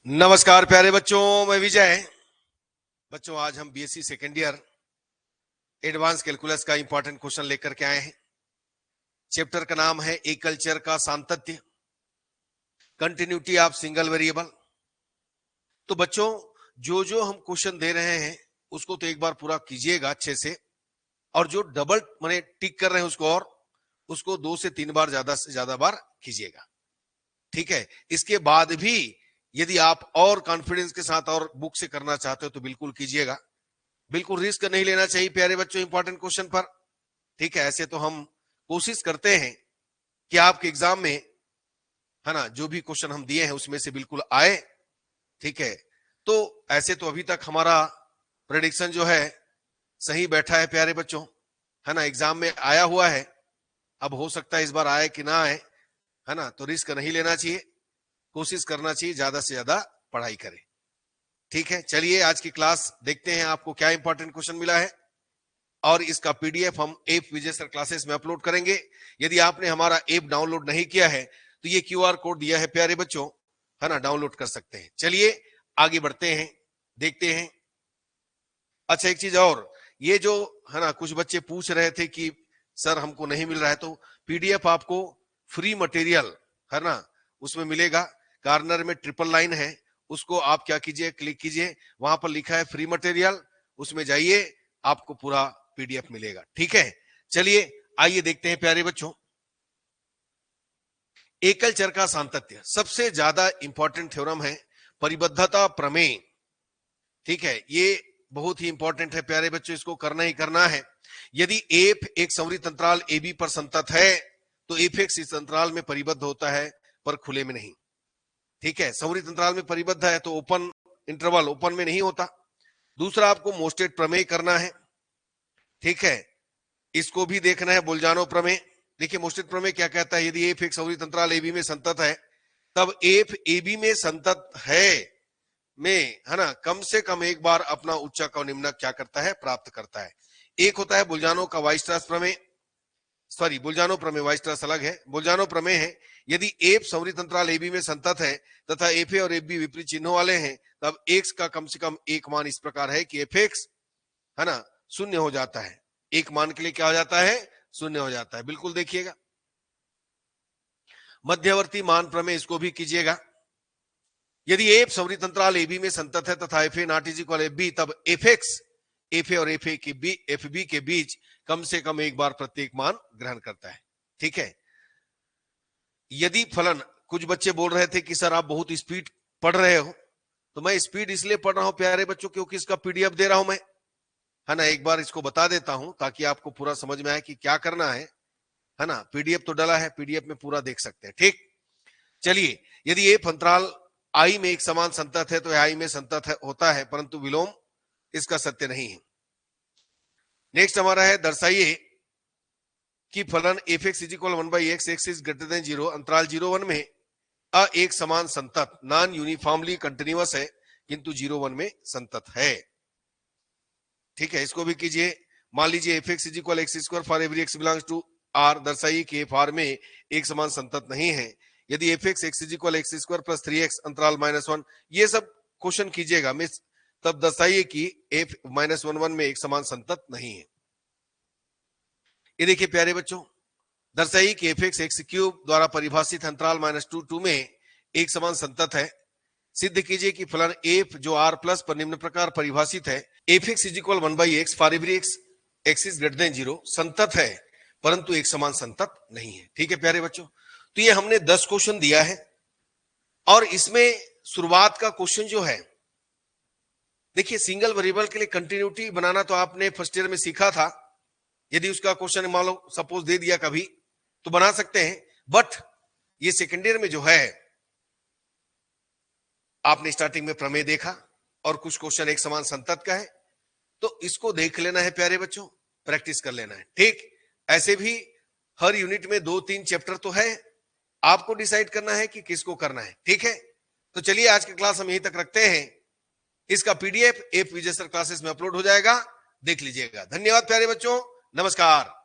नमस्कार प्यारे बच्चों, मैं विजय। बच्चों, आज हम BSc second year advance calculus का इंपॉर्टेंट क्वेश्चन लेकर के आए हैं। चैप्टर का नाम है एकल चर का सातत्य, कंटिन्यूटी ऑफ सिंगल वेरिएबल। तो बच्चों, जो जो हम क्वेश्चन दे रहे हैं उसको तो एक बार पूरा कीजिएगा अच्छे से, और जो डबल माने टिक कर रहे हैं उसको 2 से 3 बार ज्यादा से ज्यादा बार कीजिएगा। ठीक है। इसके बाद भी यदि आप और कॉन्फिडेंस के साथ और बुक से करना चाहते हो तो बिल्कुल कीजिएगा। बिल्कुल रिस्क नहीं लेना चाहिए प्यारे बच्चों इंपॉर्टेंट क्वेश्चन पर। ठीक है। ऐसे तो हम कोशिश करते हैं कि आपके एग्जाम में, है ना, जो भी क्वेश्चन हम दिए हैं उसमें से बिल्कुल आए। ठीक है। तो ऐसे तो अभी तक हमारा प्रेडिक्शन जो है सही बैठा है प्यारे बच्चों, है ना, एग्जाम में आया हुआ है। अब हो सकता है इस बार आए कि ना आए, है ना, तो रिस्क नहीं लेना चाहिए, कोशिश करना चाहिए ज्यादा से ज्यादा पढ़ाई करें। ठीक है। चलिए आज की क्लास देखते हैं आपको क्या इंपॉर्टेंट क्वेश्चन मिला है, और इसका पीडीएफ हम ऐप विजय सर क्लासेस में अपलोड करेंगे। यदि आपने हमारा ऐप डाउनलोड नहीं किया है तो ये क्यूआर कोड दिया है प्यारे बच्चों, है ना, डाउनलोड कर सकते हैं। चलिए आगे बढ़ते हैं, देखते हैं। अच्छा, एक चीज और, ये जो है ना, कुछ बच्चे पूछ रहे थे कि सर हमको नहीं मिल रहा है, तो पीडीएफ आपको फ्री मटेरियल, है ना, उसमें मिलेगा। कॉर्नर में ट्रिपल लाइन है, उसको आप क्या कीजिए, क्लिक कीजिए, वहां पर लिखा है फ्री मटेरियल, उसमें जाइए, आपको पूरा पीडीएफ मिलेगा। ठीक है। चलिए आइए देखते हैं प्यारे बच्चों। एकल चर का सातत्य सबसे ज्यादा इंपॉर्टेंट थ्योरम है, परिबद्धता प्रमेय। ठीक है। ये बहुत ही इंपॉर्टेंट है प्यारे बच्चों, इसको करना ही करना है। यदि एफ एक संवृत अंतराल ए बी पर संतत है तो एफ एक्स इस अंतराल में परिबद्ध होता है, पर खुले में नहीं। ठीक है। संवृत अंतराल में परिबद्ध है तो ओपन इंटरवल, ओपन में नहीं होता। दूसरा, आपको मोस्टेड प्रमेय करना है। ठीक है। इसको भी देखना है, बोल्जानो प्रमेय। देखिए मोस्टेड प्रमेय क्या कहता है, यदि एफ एक संवृत अंतराल ए बी में संतत है तब एफ ए बी में संतत है में, है ना, कम से कम एक बार अपना उच्चक और निम्नक क्या करता है, प्राप्त करता है। एक होता है बोल्जानो का वाइस्ट्रास प्रमेय, सॉरी बोल्जानो प्रमेय, वाइस्ट्रास अलग है। बोल्जानो प्रमेय है, यदि एफ संवृत अंतराल ए बी में संतत है तथा एफ ए और एफ बी विपरीत चिन्हों वाले हैं तब एक्स का कम से कम एक मान इस प्रकार है कि एफ एक्स, है ना, शून्य हो जाता है। एक मान के लिए क्या हो जाता है, शून्य हो जाता है। बिल्कुल देखिएगा। मध्यवर्ती मान प्रमेय, इसको भी कीजिएगा। यदि एफ संवृत अंतराल ए बी में संतत है तथा F A not is equal F B, तब एफ एक्स एफ ए और एफ बी के बीच कम से कम एक बार प्रत्येक मान ग्रहण करता है। ठीक है। यदि फलन, कुछ बच्चे बोल रहे थे कि सर आप बहुत स्पीड पढ़ रहे हो, तो मैं स्पीड इसलिए पढ़ रहा हूं प्यारे बच्चों क्योंकि इसका पीडीएफ दे रहा हूं मैं, है ना। एक बार इसको बता देता हूं ताकि आपको पूरा समझ में आए कि क्या करना है ना। पीडीएफ तो डला है, पीडीएफ में पूरा देख सकते हैं। ठीक। चलिए, यदि एफ अंतराल आई में एक समान संतत है तो आई में संतत होता है, परंतु विलोम इसका सत्य नहीं है। नेक्स्ट हमारा है, दर्शाइए कि फलन F x is equal 1/x, x is greater than 0, अंतराल 0-1 में एक समान संतत, नॉन यूनिफॉर्मली कंटिन्यूअस है किंतु 0-1 में संतत है। ठीक है। इसको भी कीजिए। मान लीजिए f x is equal x square for every x belongs to R, दर्शाइए कि एफ आर में एक समान संतत नहीं है। यदि F x x is equal x square plus 3x अंतराल -1, ये सब क्वेश्चन कीजिएगा मिस, तब दर्शाइए कि एफ -1 में एक समान संतत नहीं है। ये देखिए प्यारे बच्चों, दर्शाइए कि एफ एक्स एक्स क्यूब द्वारा परिभाषित अंतराल -2 में एक समान संतत है। सिद्ध कीजिए कि फलन एफ जो आर प्लस पर निम्न प्रकार परिभाषित है, F x is equal 1/x for every x is greater than 0, संतत है परंतु एक समान संतत नहीं है। ठीक है प्यारे बच्चों, तो ये हमने 10 क्वेश्चन दिया है, और इसमें शुरुआत का क्वेश्चन जो है, देखिए सिंगल वेरिएबल के लिए कंटिन्यूटी बनाना तो आपने फर्स्ट ईयर में सीखा था। यदि उसका क्वेश्चन मान लो सपोज दे दिया कभी तो बना सकते हैं, बट ये सेकेंड ईयर में जो है, आपने स्टार्टिंग में प्रमेय देखा और कुछ क्वेश्चन एक समान संतत का है, तो इसको देख लेना है प्यारे बच्चों, प्रैक्टिस कर लेना है। ठीक। ऐसे भी हर यूनिट में 2-3 चैप्टर तो है, आपको डिसाइड करना है कि किसको करना है। ठीक है। तो चलिए आज की क्लास हम यहीं तक रखते हैं। इसका पीडीएफ ऐप विजय सर क्लासेस में अपलोड हो जाएगा, देख लीजिएगा। धन्यवाद प्यारे बच्चों, नमस्कार।